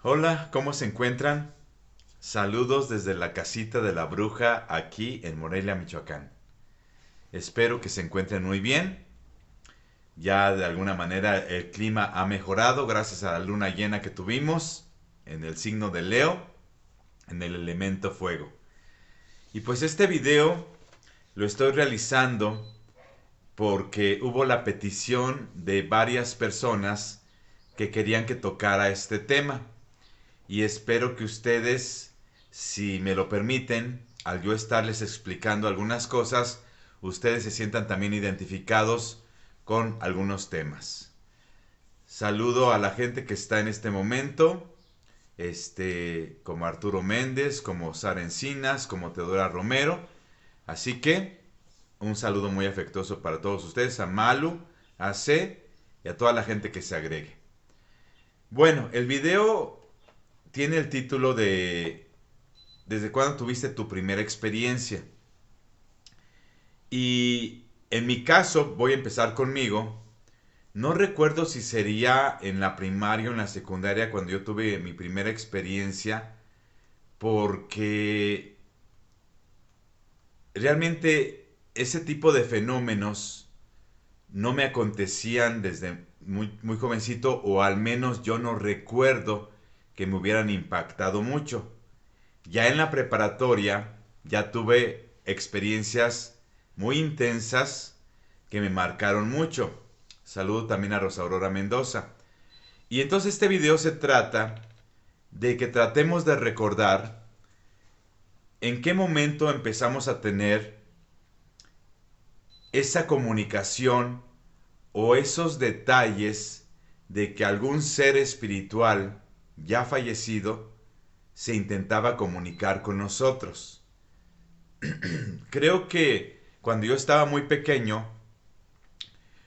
Hola, ¿cómo se encuentran? Saludos desde la casita de la bruja aquí en Morelia, Michoacán. Espero que se encuentren muy bien. Ya de alguna manera el clima ha mejorado gracias a la luna llena que tuvimos en el signo de Leo, en el elemento fuego. Y pues este video lo estoy realizando porque hubo la petición de varias personas que querían que tocara este tema. Y espero que ustedes, si me lo permiten, al yo estarles explicando algunas cosas, ustedes se sientan también identificados con algunos temas. Saludo a la gente que está en este momento, como Arturo Méndez, como Sara Encinas, como Teodora Romero. Así que un saludo muy afectuoso para todos ustedes, a Malu, a C y a toda la gente que se agregue. Bueno, el video tiene el título de ¿desde cuándo tuviste tu primera experiencia? Y en mi caso, voy a empezar conmigo. No recuerdo si sería en la primaria o en la secundaria cuando yo tuve mi primera experiencia, porque realmente ese tipo de fenómenos no me acontecían desde muy jovencito, o al menos yo no recuerdo que me hubieran impactado mucho. Ya en la preparatoria ya tuve experiencias muy intensas que me marcaron mucho. Saludo también a Rosa Aurora Mendoza. Y entonces este video se trata de que tratemos de recordar en qué momento empezamos a tener esa comunicación o esos detalles de que algún ser espiritual ya fallecido se intentaba comunicar con nosotros. Creo que cuando yo estaba muy pequeño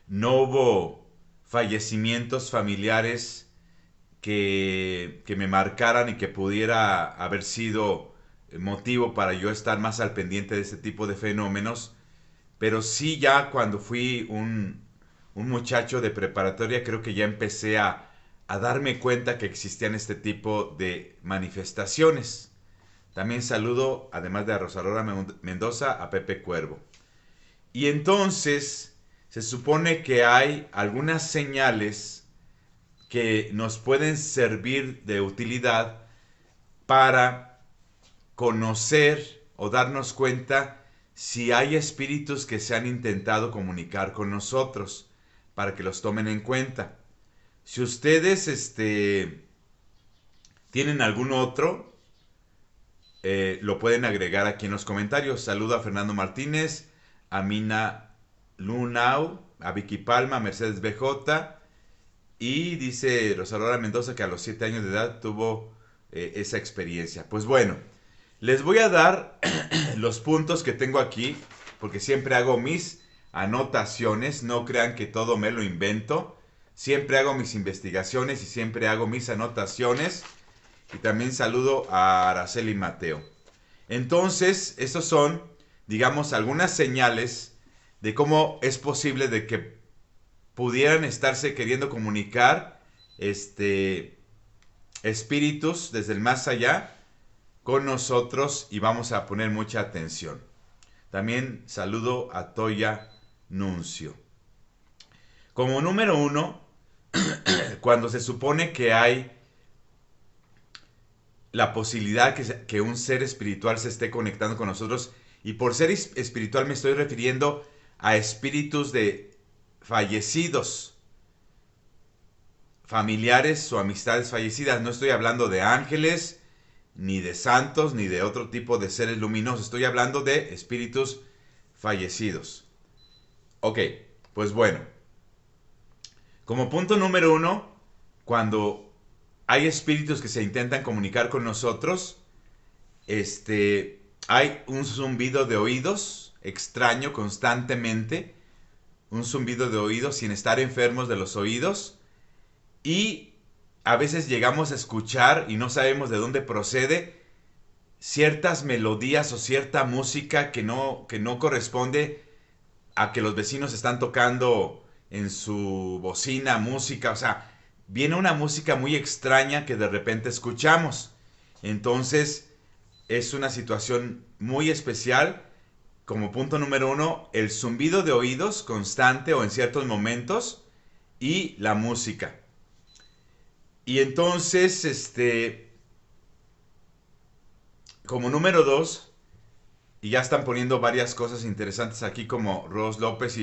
no hubo fallecimientos familiares que me marcaran y que pudiera haber sido motivo para yo estar más al pendiente de este tipo de fenómenos. Pero sí, ya cuando fui un muchacho de preparatoria, creo que ya empecé a darme cuenta que existían este tipo de manifestaciones. También saludo, además de a Rosalora Mendoza, a Pepe Cuervo. Y entonces se supone que hay algunas señales que nos pueden servir de utilidad para conocer o darnos cuenta si hay espíritus que se han intentado comunicar con nosotros, para que los tomen en cuenta. Si ustedes tienen algún otro, lo pueden agregar aquí en los comentarios. Saludo a Fernando Martínez, a Mina Lunau, a Vicky Palma, a Mercedes BJ. Y dice Rosalora Mendoza que a los 7 años de edad tuvo esa experiencia. Pues bueno, les voy a dar los puntos que tengo aquí, porque siempre hago mis anotaciones. No crean que todo me lo invento. Siempre hago mis investigaciones y siempre hago mis anotaciones. Y también saludo a Araceli Mateo. Entonces, estos son, digamos, algunas señales de cómo es posible de que pudieran estarse queriendo comunicar espíritus desde el más allá con nosotros, y vamos a poner mucha atención. También saludo a Toya Nuncio. Como número uno, cuando se supone que hay la posibilidad que un ser espiritual se esté conectando con nosotros, y por ser espiritual me estoy refiriendo a espíritus de fallecidos, familiares o amistades fallecidas. No estoy hablando de ángeles, ni de santos, ni de otro tipo de seres luminosos. Estoy hablando de espíritus fallecidos. Ok, pues bueno. Como punto número uno, cuando hay espíritus que se intentan comunicar con nosotros, hay un zumbido de oídos extraño constantemente. Un zumbido de oídos sin estar enfermos de los oídos. Y a veces llegamos a escuchar y no sabemos de dónde procede ciertas melodías o cierta música que no corresponde a que los vecinos están tocando en su bocina música. O sea, viene una música muy extraña que de repente escuchamos. Entonces es una situación muy especial. Como punto número uno, el zumbido de oídos constante o en ciertos momentos y la música. Y entonces, como número dos, y ya están poniendo varias cosas interesantes aquí como Ros López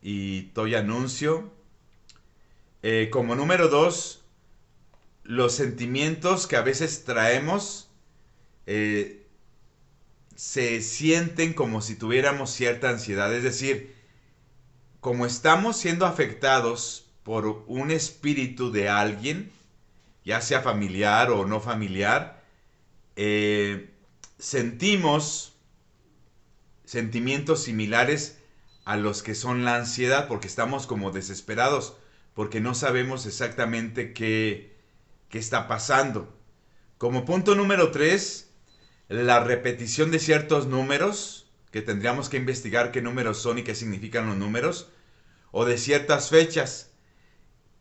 y Toya Anuncio. Como número dos, los sentimientos que a veces traemos eh, se sienten como si tuviéramos cierta ansiedad. Es decir, como estamos siendo afectados por un espíritu de alguien, ya sea familiar o no familiar, sentimos sentimientos similares a los que son la ansiedad, porque estamos como desesperados, porque no sabemos exactamente qué está pasando. Como punto número 3, la repetición de ciertos números, que tendríamos que investigar qué números son y qué significan los números, o de ciertas fechas,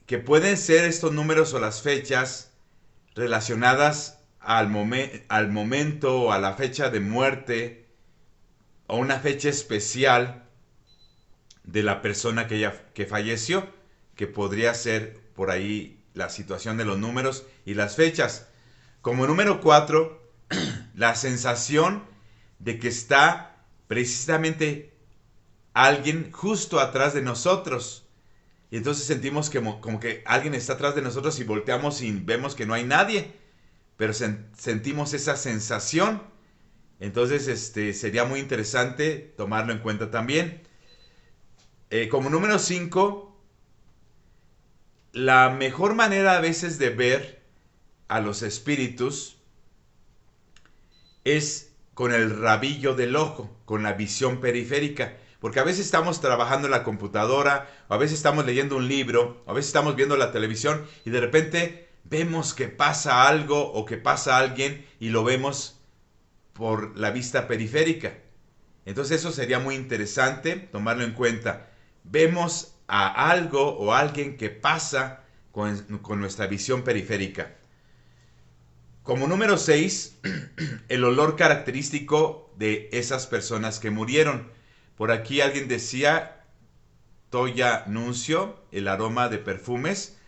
que pueden ser estos números o las fechas relacionadas al momento o a la fecha de muerte o una fecha especial de la persona que falleció, que podría ser por ahí la situación de los números y las fechas. Como número 4, la sensación de que está precisamente alguien justo atrás de nosotros. Y entonces sentimos como que alguien está atrás de nosotros y volteamos y vemos que no hay nadie. Pero sentimos esa sensación. Entonces sería muy interesante tomarlo en cuenta también. Como número 5, la mejor manera a veces de ver a los espíritus es con el rabillo del ojo, con la visión periférica. Porque a veces estamos trabajando en la computadora, o a veces estamos leyendo un libro, o a veces estamos viendo la televisión y de repente vemos que pasa algo o que pasa alguien y lo vemos por la vista periférica. Entonces eso sería muy interesante tomarlo en cuenta. Vemos a algo o a alguien que pasa con nuestra visión periférica. Como número 6, el olor característico de esas personas que murieron. Por aquí alguien decía, Toya Nuncio, el aroma de perfumes.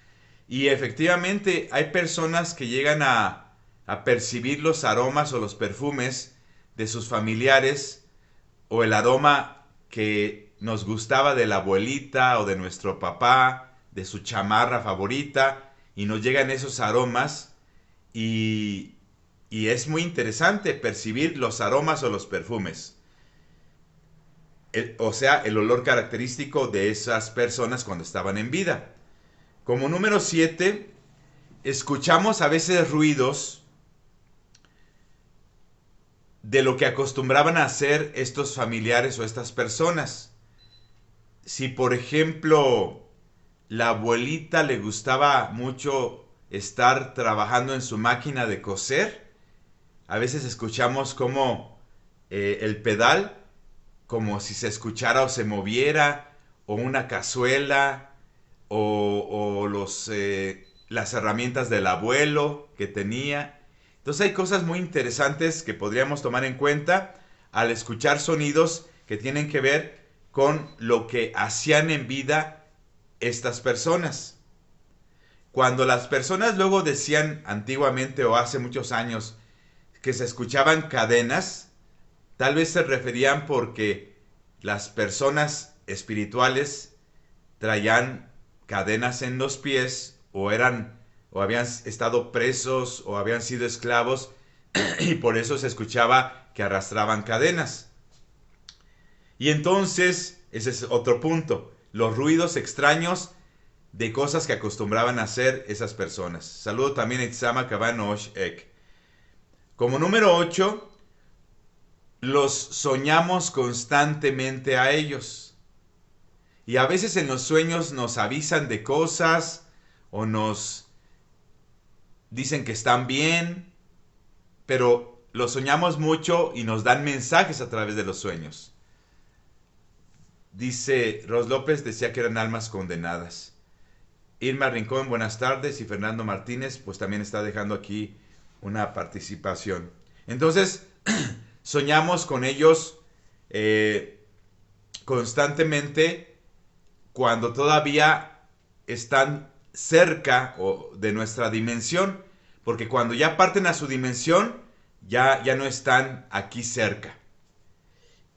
Y efectivamente hay personas que llegan a percibir los aromas o los perfumes de sus familiares o el aroma que nos gustaba de la abuelita o de nuestro papá, de su chamarra favorita, y nos llegan esos aromas y es muy interesante percibir los aromas o los perfumes. O sea, el olor característico de esas personas cuando estaban en vida. Como número 7, escuchamos a veces ruidos de lo que acostumbraban a hacer estos familiares o estas personas. Si por ejemplo la abuelita le gustaba mucho estar trabajando en su máquina de coser, a veces escuchamos como el pedal, como si se escuchara o se moviera, o una cazuela, o las herramientas del abuelo que tenía. Entonces hay cosas muy interesantes que podríamos tomar en cuenta al escuchar sonidos que tienen que ver con lo que hacían en vida estas personas. Cuando las personas luego decían antiguamente o hace muchos años que se escuchaban cadenas, tal vez se referían porque las personas espirituales traían cadenas en los pies o habían estado presos o habían sido esclavos y por eso se escuchaba que arrastraban cadenas. Y entonces, ese es otro punto, los ruidos extraños de cosas que acostumbraban a hacer esas personas. Saludo también a Itzama Kabanosh Ek. Como número 8, los soñamos constantemente a ellos. Y a veces en los sueños nos avisan de cosas o nos dicen que están bien, pero los soñamos mucho y nos dan mensajes a través de los sueños. Dice, Ros López decía que eran almas condenadas. Irma Rincón, buenas tardes. Y Fernando Martínez, pues también está dejando aquí una participación. Entonces, soñamos con ellos constantemente cuando todavía están cerca de nuestra dimensión, porque cuando ya parten a su dimensión, ya no están aquí cerca.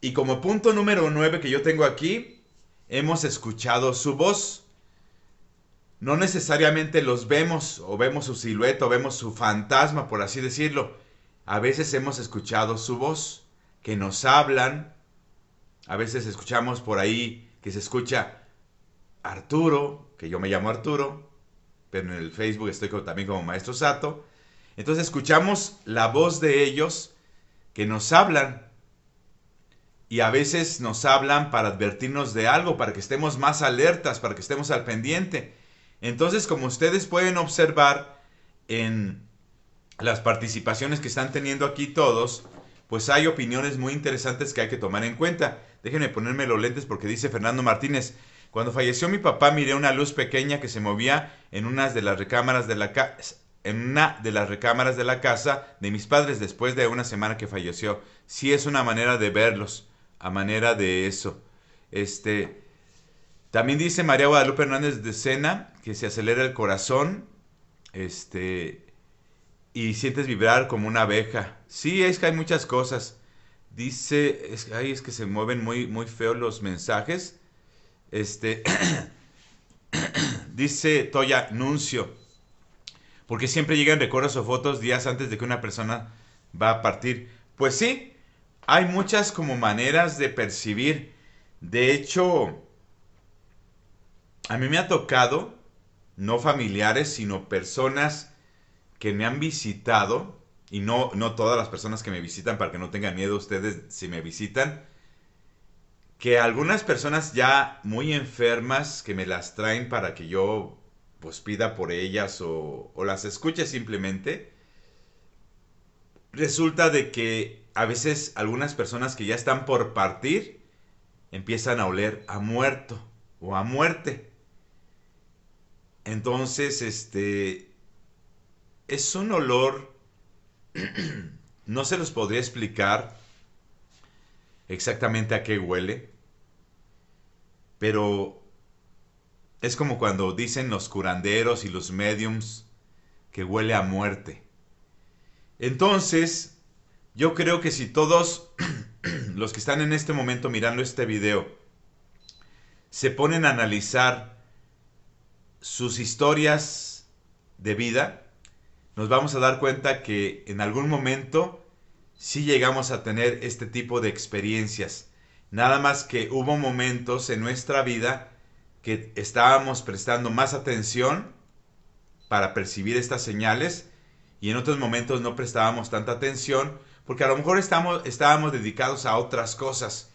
Y como punto número 9 que yo tengo aquí, hemos escuchado su voz. No necesariamente los vemos o vemos su silueta o vemos su fantasma, por así decirlo. A veces hemos escuchado su voz, que nos hablan. A veces escuchamos por ahí que se escucha Arturo, que yo me llamo Arturo, pero en el Facebook estoy también como Maestro Sato. Entonces escuchamos la voz de ellos que nos hablan. Y a veces nos hablan para advertirnos de algo, para que estemos más alertas, para que estemos al pendiente. Entonces, como ustedes pueden observar en las participaciones que están teniendo aquí todos, pues hay opiniones muy interesantes que hay que tomar en cuenta. Déjenme ponerme los lentes porque dice Fernando Martínez: cuando falleció mi papá miré una luz pequeña que se movía en una de las recámaras de la casa de mis padres después de una semana que falleció. Sí, es una manera de verlos, a manera de eso. También dice María Guadalupe Hernández de Sena que se acelera el corazón, y sientes vibrar como una abeja. Sí, es que hay muchas cosas. Dice, es que se mueven muy feos los mensajes. Dice Toya Nuncio, porque siempre llegan recuerdos o fotos días antes de que una persona va a partir. Pues sí, hay muchas como maneras de percibir. De hecho, a mí me ha tocado, no familiares, sino personas que me han visitado, y no todas las personas que me visitan, para que no tengan miedo ustedes si me visitan, que algunas personas ya muy enfermas que me las traen para que yo pues pida por ellas o las escuche simplemente, resulta de que a veces algunas personas que ya están por partir empiezan a oler a muerto o a muerte. Entonces, es un olor, no se los podría explicar exactamente a qué huele, pero es como cuando dicen los curanderos y los mediums que huele a muerte. Entonces, yo creo que si todos los que están en este momento mirando este video se ponen a analizar sus historias de vida, nos vamos a dar cuenta que en algún momento sí llegamos a tener este tipo de experiencias. Nada más que hubo momentos en nuestra vida que estábamos prestando más atención para percibir estas señales y en otros momentos no prestábamos tanta atención porque a lo mejor estábamos dedicados a otras cosas.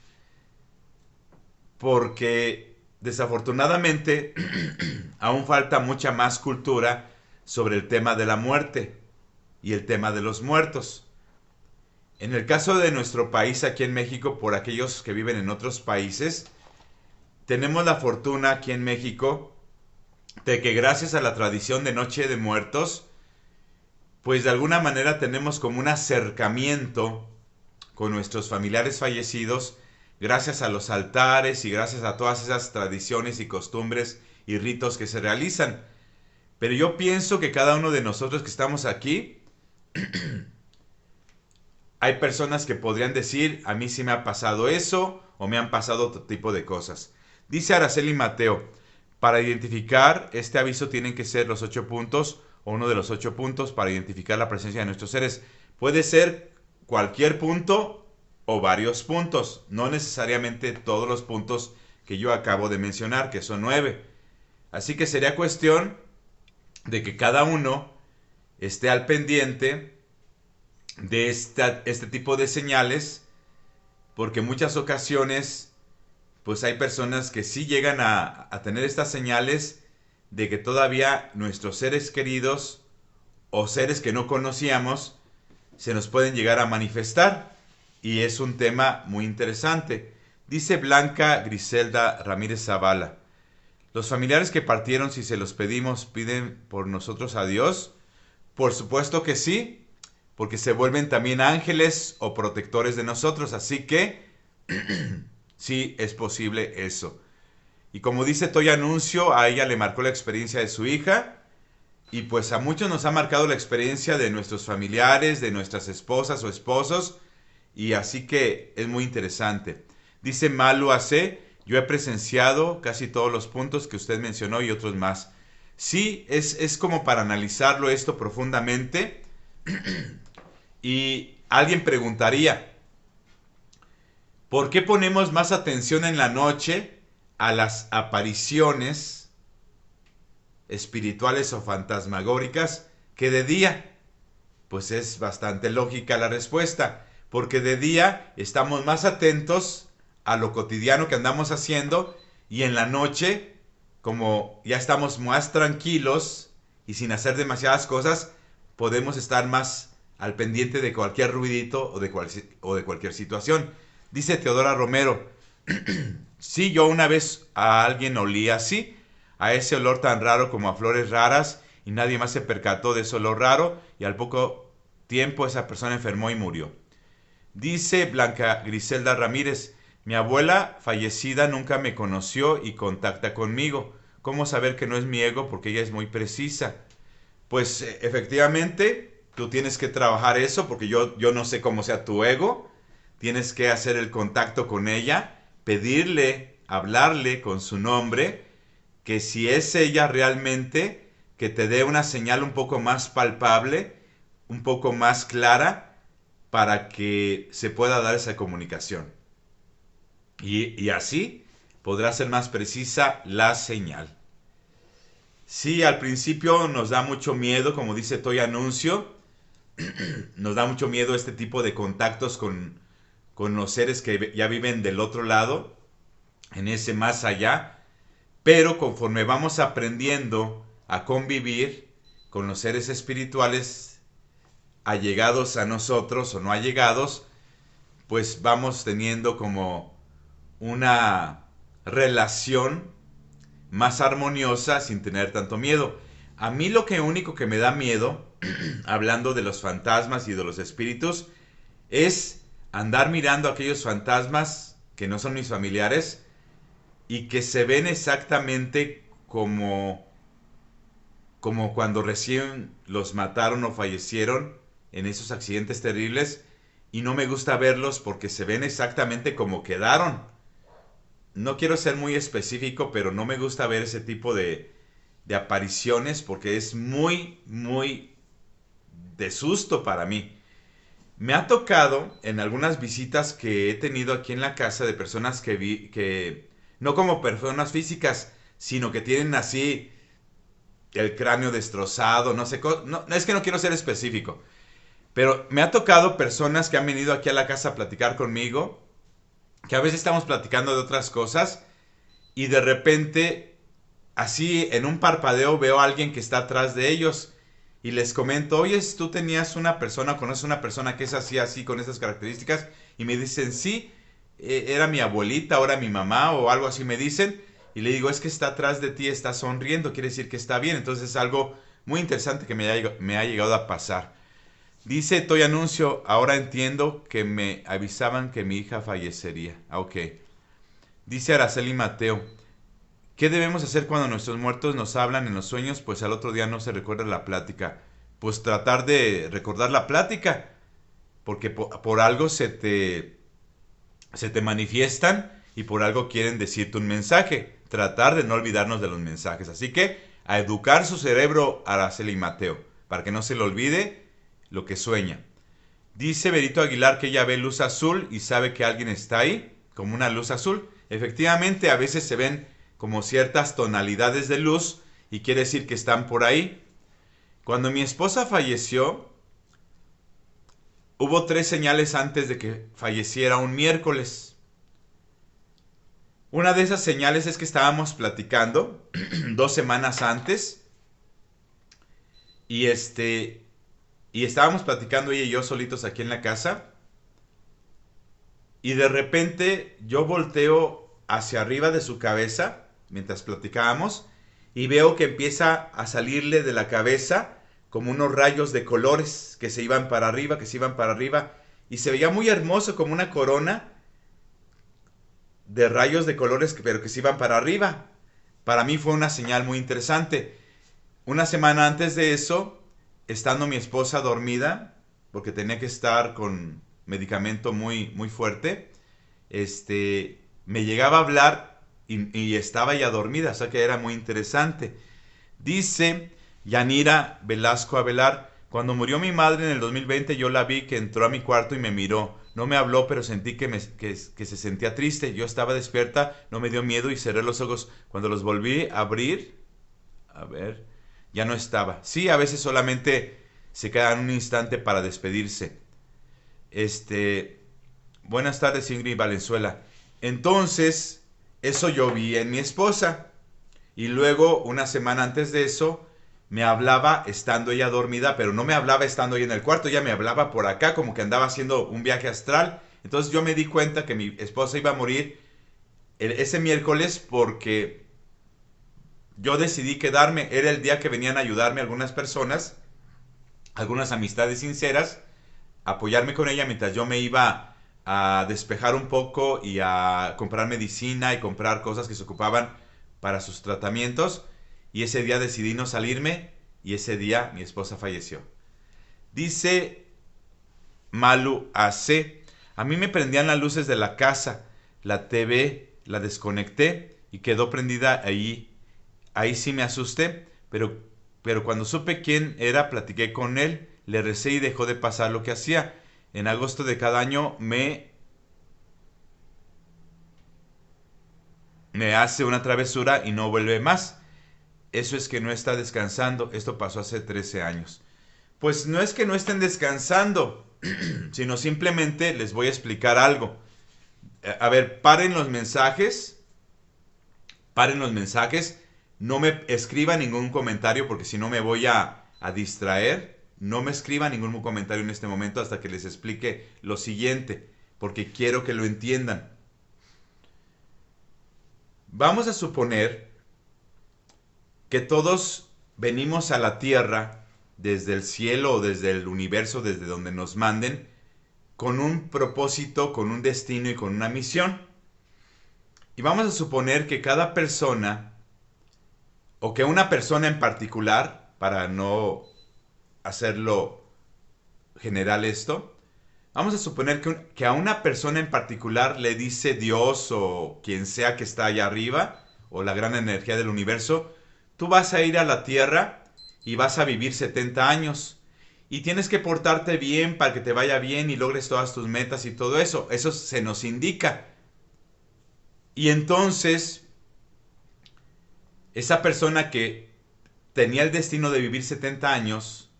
Porque desafortunadamente aún falta mucha más cultura sobre el tema de la muerte y el tema de los muertos. En el caso de nuestro país, aquí en México, por aquellos que viven en otros países, tenemos la fortuna aquí en México de que gracias a la tradición de Noche de Muertos, pues de alguna manera tenemos como un acercamiento con nuestros familiares fallecidos, gracias a los altares y gracias a todas esas tradiciones y costumbres y ritos que se realizan. Pero yo pienso que cada uno de nosotros que estamos aquí, hay personas que podrían decir, a mí sí me ha pasado eso, o me han pasado otro tipo de cosas. Dice Araceli Mateo, para identificar este aviso tienen que ser los 8 puntos, o uno de los 8 puntos, para identificar la presencia de nuestros seres. Puede ser cualquier punto, o varios puntos, no necesariamente todos los puntos que yo acabo de mencionar, que son 9. Así que sería cuestión de que cada uno esté al pendiente de este tipo de señales, porque en muchas ocasiones pues hay personas que sí llegan a tener estas señales de que todavía nuestros seres queridos o seres que no conocíamos se nos pueden llegar a manifestar, y es un tema muy interesante. Dice Blanca Griselda Ramírez Zavala, Los familiares que partieron, si se los pedimos, ¿piden por nosotros a Dios? Por supuesto que sí, porque se vuelven también ángeles o protectores de nosotros. Así que sí es posible eso. Y como dice Toy Anuncio, a ella le marcó la experiencia de su hija. Y pues a muchos nos ha marcado la experiencia de nuestros familiares, de nuestras esposas o esposos. Y así que es muy interesante. Dice Malu AC, yo he presenciado casi todos los puntos que usted mencionó y otros más. Sí, es como para analizarlo esto profundamente. Y alguien preguntaría, ¿por qué ponemos más atención en la noche a las apariciones espirituales o fantasmagóricas que de día? Pues es bastante lógica la respuesta, porque de día estamos más atentos a lo cotidiano que andamos haciendo y en la noche, como ya estamos más tranquilos y sin hacer demasiadas cosas, podemos estar más al pendiente de cualquier ruidito o de cualquier situación. Dice Teodora Romero, sí, yo una vez a alguien olía así, a ese olor tan raro como a flores raras, y nadie más se percató de ese olor raro, y al poco tiempo esa persona enfermó y murió. Dice Blanca Griselda Ramírez, mi abuela fallecida nunca me conoció y contacta conmigo. ¿Cómo saber que no es mi ego? Porque ella es muy precisa. Pues efectivamente, tú tienes que trabajar eso, porque yo no sé cómo sea tu ego. Tienes que hacer el contacto con ella, pedirle, hablarle con su nombre, que si es ella realmente, que te dé una señal un poco más palpable, un poco más clara, para que se pueda dar esa comunicación. Y así podrá ser más precisa la señal. Sí, al principio nos da mucho miedo, como dice Toy Anuncio, nos da mucho miedo este tipo de contactos con los seres que ya viven del otro lado, en ese más allá, pero conforme vamos aprendiendo a convivir con los seres espirituales allegados a nosotros o no allegados, pues vamos teniendo como una relación más armoniosa sin tener tanto miedo. A mí lo que único que me da miedo, hablando de los fantasmas y de los espíritus, es andar mirando a aquellos fantasmas que no son mis familiares y que se ven exactamente como cuando recién los mataron o fallecieron en esos accidentes terribles, y no me gusta verlos porque se ven exactamente como quedaron. No quiero ser muy específico, pero no me gusta ver ese tipo de apariciones porque es muy, muy de susto para mí. Me ha tocado en algunas visitas que he tenido aquí en la casa de personas que no como personas físicas, sino que tienen así el cráneo destrozado, no sé, no, es que no quiero ser específico, pero me ha tocado personas que han venido aquí a la casa a platicar conmigo, que a veces estamos platicando de otras cosas y de repente, así en un parpadeo, veo a alguien que está atrás de ellos y les comento, oye, tú tenías una persona, conoces una persona que es así, así, con esas características, y me dicen, sí, era mi abuelita, ahora mi mamá o algo así me dicen, y le digo, es que está atrás de ti, está sonriendo, quiere decir que está bien. Entonces es algo muy interesante que me ha llegado a pasar. Dice Toy Anuncio, ahora entiendo que me avisaban que mi hija fallecería. Ah, ok. Dice Araceli Mateo, ¿qué debemos hacer cuando nuestros muertos nos hablan en los sueños? Pues al otro día no se recuerda la plática. Pues tratar de recordar la plática, porque por algo se te manifiestan y por algo quieren decirte un mensaje. Tratar de no olvidarnos de los mensajes. Así que a educar su cerebro, Araceli Mateo, para que no se le olvide lo que sueña. Dice Berito Aguilar que ella ve luz azul y sabe que alguien está ahí, como una luz azul. Efectivamente, a veces se ven como ciertas tonalidades de luz y quiere decir que están por ahí. Cuando mi esposa falleció, hubo 3 señales antes de que falleciera un miércoles. Una de esas señales es que estábamos platicando 2 semanas antes y y estábamos platicando ella y yo solitos aquí en la casa y de repente yo volteo hacia arriba de su cabeza mientras platicábamos, y veo que empieza a salirle de la cabeza como unos rayos de colores que se iban para arriba, que se iban para arriba, y se veía muy hermoso como una corona de rayos de colores, pero que se iban para arriba. Para mí fue una señal muy interesante. Una semana antes de eso, estando mi esposa dormida, porque tenía que estar con medicamento muy fuerte, me llegaba a hablar y estaba ya dormida, o sea que era muy interesante. Dice Yanira Velasco Avelar: cuando murió mi madre en el 2020, yo la vi que entró a mi cuarto y me miró. No me habló, pero sentí que se sentía triste. Yo estaba despierta, no me dio miedo y cerré los ojos. Cuando los volví a abrir, a ver, ya no estaba. Sí, a veces solamente se quedan un instante para despedirse. Buenas tardes, Ingrid Valenzuela. Entonces, eso yo vi en mi esposa. Y luego, una semana antes de eso, me hablaba estando ella dormida, pero no me hablaba estando ella en el cuarto, ella me hablaba por acá, como que andaba haciendo un viaje astral. Entonces yo me di cuenta que mi esposa iba a morir ese miércoles porque yo decidí quedarme. Era el día que venían a ayudarme algunas personas, algunas amistades sinceras, a apoyarme con ella mientras yo me iba a despejar un poco y a comprar medicina y comprar cosas que se ocupaban para sus tratamientos. Y ese día decidí no salirme y ese día mi esposa falleció. Dice Malu AC: a mí me prendían las luces de la casa, la TV la desconecté y quedó prendida ahí. Ahí sí me asusté, pero cuando supe quién era, platiqué con él, le recé y dejó de pasar lo que hacía. En agosto de cada año me hace una travesura y no vuelve más. Eso es que no está descansando. Esto pasó hace 13 años. Pues no es que no estén descansando, sino simplemente les voy a explicar algo. A ver, paren los mensajes. Paren los mensajes. No me escriban ningún comentario porque si no me voy a distraer. No me escriban ningún comentario en este momento hasta que les explique lo siguiente, porque quiero que lo entiendan. Vamos a suponer que todos venimos a la tierra desde el cielo o desde el universo, desde donde nos manden, con un propósito, con un destino y con una misión. Y vamos a suponer que cada persona, o que una persona en particular, para no hacerlo general esto, vamos a suponer que a una persona en particular le dice Dios o quien sea que está allá arriba, o la gran energía del universo: tú vas a ir a la tierra y vas a vivir 70 años. Y tienes que portarte bien para que te vaya bien y logres todas tus metas y todo eso. Eso se nos indica. Y entonces, esa persona que tenía el destino de vivir 70 años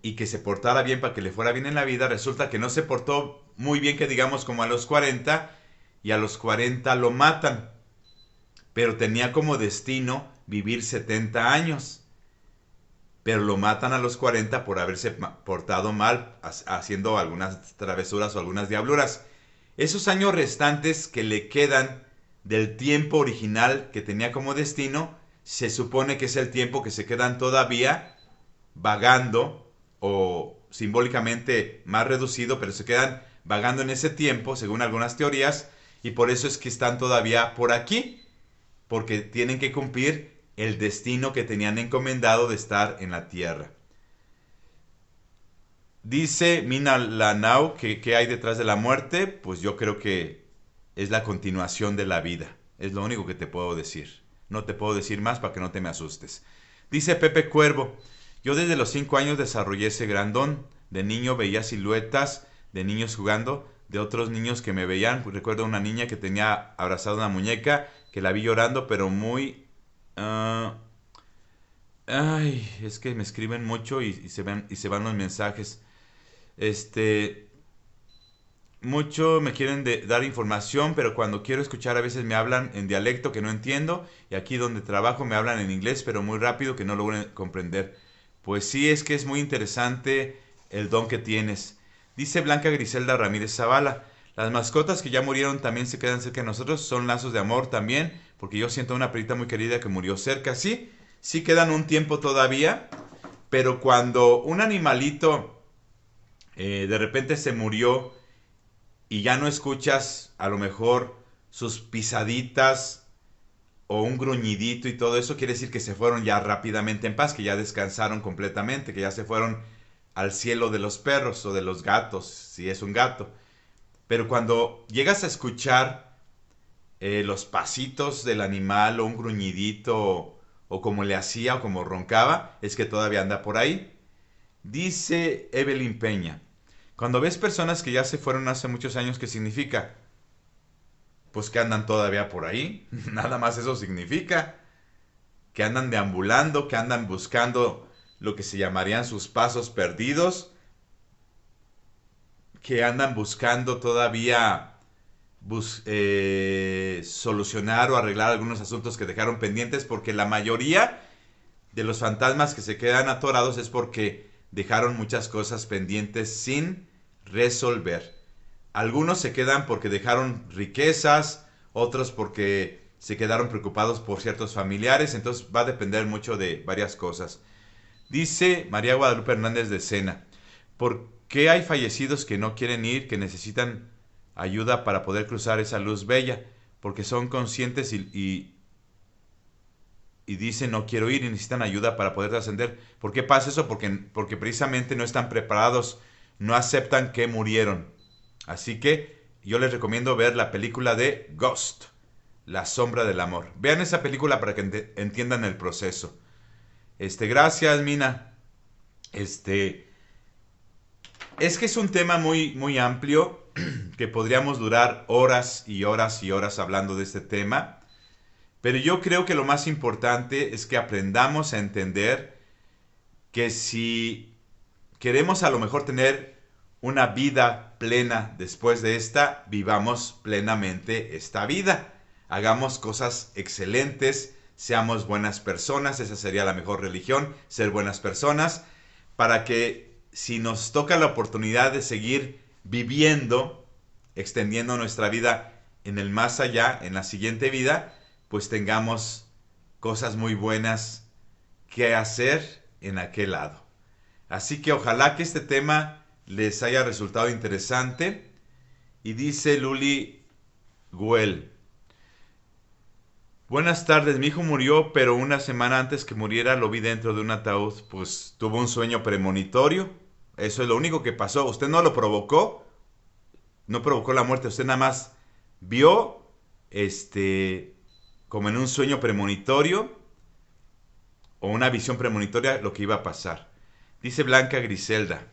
y que se portara bien para que le fuera bien en la vida, resulta que no se portó muy bien, que digamos, como a los 40, y a los 40 lo matan. Pero tenía como destino vivir 70 años. Pero lo matan a los 40 por haberse portado mal, haciendo algunas travesuras o algunas diabluras. Esos años restantes que le quedan del tiempo original que tenía como destino, se supone que es el tiempo que se quedan todavía vagando, o simbólicamente más reducido, pero se quedan vagando en ese tiempo, según algunas teorías, y por eso es que están todavía por aquí, porque tienen que cumplir el destino que tenían encomendado de estar en la tierra. Dice Mina Lanau que ¿qué hay detrás de la muerte? Pues yo creo que es la continuación de la vida. Es lo único que te puedo decir. No te puedo decir más para que no te me asustes. Dice Pepe Cuervo: yo desde los 5 años desarrollé ese gran don. De niño veía siluetas de niños jugando, de otros niños que me veían. Recuerdo una niña que tenía abrazada una muñeca, que la vi llorando, pero muy... ay, es que me escriben mucho y se van los mensajes. Mucho me quieren dar información, pero cuando quiero escuchar a veces me hablan en dialecto que no entiendo, y aquí donde trabajo me hablan en inglés, pero muy rápido que no logro comprender. Pues sí, es que es muy interesante el don que tienes. Dice Blanca Griselda Ramírez Zavala: las mascotas que ya murieron también se quedan cerca de nosotros, son lazos de amor también, porque yo siento una perrita muy querida que murió cerca. Sí, sí quedan un tiempo todavía, pero cuando un animalito de repente se murió y ya no escuchas a lo mejor sus pisaditas o un gruñidito y todo eso, quiere decir que se fueron ya rápidamente en paz, que ya descansaron completamente, que ya se fueron al cielo de los perros o de los gatos, si es un gato. Pero cuando llegas a escuchar los pasitos del animal o un gruñidito o como le hacía o como roncaba, es que todavía anda por ahí. Dice Evelyn Peña, cuando ves personas que ya se fueron hace muchos años, ¿qué significa? Pues que andan todavía por ahí, nada más eso significa, que andan deambulando, que andan buscando lo que se llamarían sus pasos perdidos, que andan buscando todavía solucionar o arreglar algunos asuntos que dejaron pendientes, porque la mayoría de los fantasmas que se quedan atorados es porque dejaron muchas cosas pendientes sin resolver. Algunos se quedan porque dejaron riquezas, otros porque se quedaron preocupados por ciertos familiares, entonces va a depender mucho de varias cosas. Dice María Guadalupe Hernández de Sena, ¿por qué hay fallecidos que no quieren ir, que necesitan ayuda para poder cruzar esa luz bella? Porque son conscientes y dicen no quiero ir y necesitan ayuda para poder trascender. ¿Por qué pasa eso? Porque precisamente no están preparados, no aceptan que murieron. Así que yo les recomiendo ver la película de Ghost, La sombra del amor. Vean esa película para que entiendan el proceso. Gracias, Mina. Es que es un tema muy, muy amplio que podríamos durar horas y horas y horas hablando de este tema. Pero yo creo que lo más importante es que aprendamos a entender que si queremos a lo mejor tener una vida plena después de esta, vivamos plenamente esta vida. Hagamos cosas excelentes, seamos buenas personas, esa sería la mejor religión, ser buenas personas, para que si nos toca la oportunidad de seguir viviendo, extendiendo nuestra vida en el más allá, en la siguiente vida, pues tengamos cosas muy buenas que hacer en aquel lado. Así que ojalá que este tema les haya resultado interesante. Y dice Luli Güell, buenas tardes, mi hijo murió, pero una semana antes que muriera lo vi dentro de un ataúd. Pues tuvo un sueño premonitorio. Eso es lo único que pasó. Usted no lo provocó. No provocó la muerte. Usted nada más vio, como en un sueño premonitorio o una visión premonitoria lo que iba a pasar. Dice Blanca Griselda,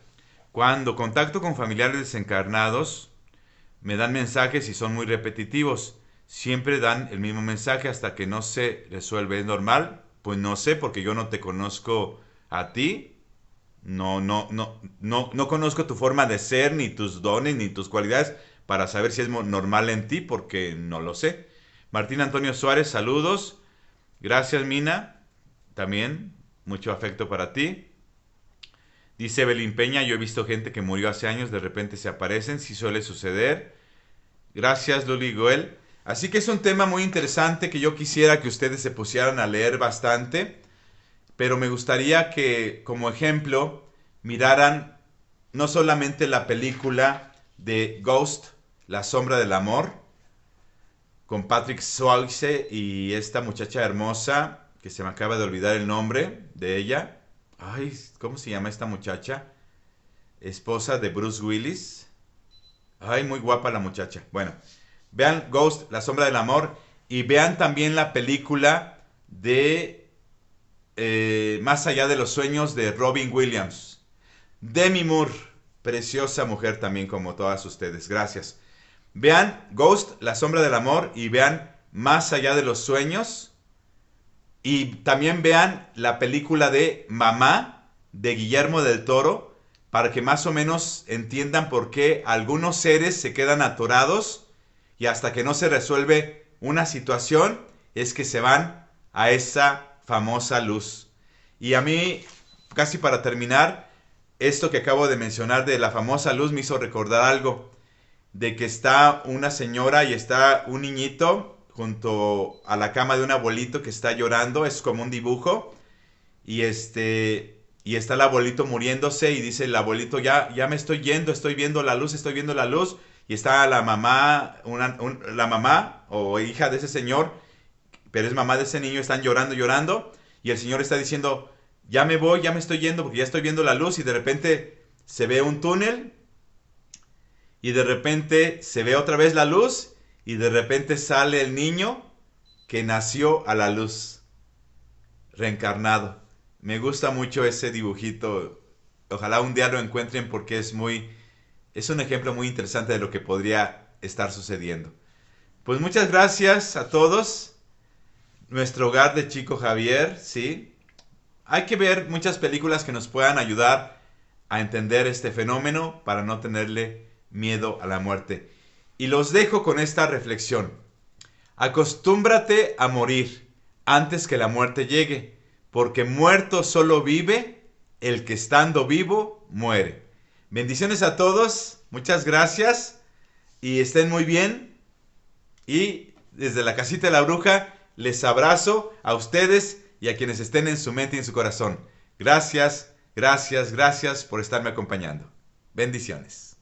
cuando contacto con familiares desencarnados, me dan mensajes y son muy repetitivos. Siempre dan el mismo mensaje hasta que no se resuelve. ¿Es normal? Pues no sé, porque yo no te conozco a ti. No conozco tu forma de ser, ni tus dones, ni tus cualidades, para saber si es normal en ti, porque no lo sé. Martín Antonio Suárez, saludos. Gracias, Mina. También, mucho afecto para ti. Dice Evelyn Peña, yo he visto gente que murió hace años, de repente se aparecen, sí suele suceder. Gracias, Luli Goel. Así que es un tema muy interesante que yo quisiera que ustedes se pusieran a leer bastante, pero me gustaría que, como ejemplo, miraran no solamente la película de Ghost, La sombra del amor, con Patrick Swayze y esta muchacha hermosa, que se me acaba de olvidar el nombre de ella. Ay, ¿cómo se llama esta muchacha? Esposa de Bruce Willis. Ay, muy guapa la muchacha. Bueno, vean Ghost, La sombra del amor, y vean también la película de Más allá de los sueños de Robin Williams. Demi Moore, preciosa mujer también como todas ustedes. Gracias. Vean Ghost, La sombra del amor, y vean Más allá de los sueños. Y también vean la película de Mamá de Guillermo del Toro, para que más o menos entiendan por qué algunos seres se quedan atorados y hasta que no se resuelve una situación es que se van a esa famosa luz. Y a mí, casi para terminar, esto que acabo de mencionar de la famosa luz me hizo recordar algo, de que está una señora y está un niñito junto a la cama de un abuelito que está llorando, es como un dibujo, y y está el abuelito muriéndose y dice el abuelito, ya me estoy yendo, estoy viendo la luz, estoy viendo la luz, y está la mamá, la mamá o hija de ese señor, pero es mamá de ese niño, están llorando, llorando, y el señor está diciendo, ya me voy, ya me estoy yendo porque ya estoy viendo la luz, y de repente se ve un túnel, y de repente se ve otra vez la luz, y de repente sale el niño que nació a la luz, reencarnado. Me gusta mucho ese dibujito. Ojalá un día lo encuentren porque es un ejemplo muy interesante de lo que podría estar sucediendo. Pues muchas gracias a todos. Nuestro hogar de Chico Javier, ¿sí? Hay que ver muchas películas que nos puedan ayudar a entender este fenómeno para no tenerle miedo a la muerte. Y los dejo con esta reflexión. Acostúmbrate a morir antes que la muerte llegue, porque muerto solo vive el que estando vivo muere. Bendiciones a todos, muchas gracias y estén muy bien. Y desde la casita de la bruja les abrazo a ustedes y a quienes estén en su mente y en su corazón. Gracias, gracias, gracias por estarme acompañando. Bendiciones.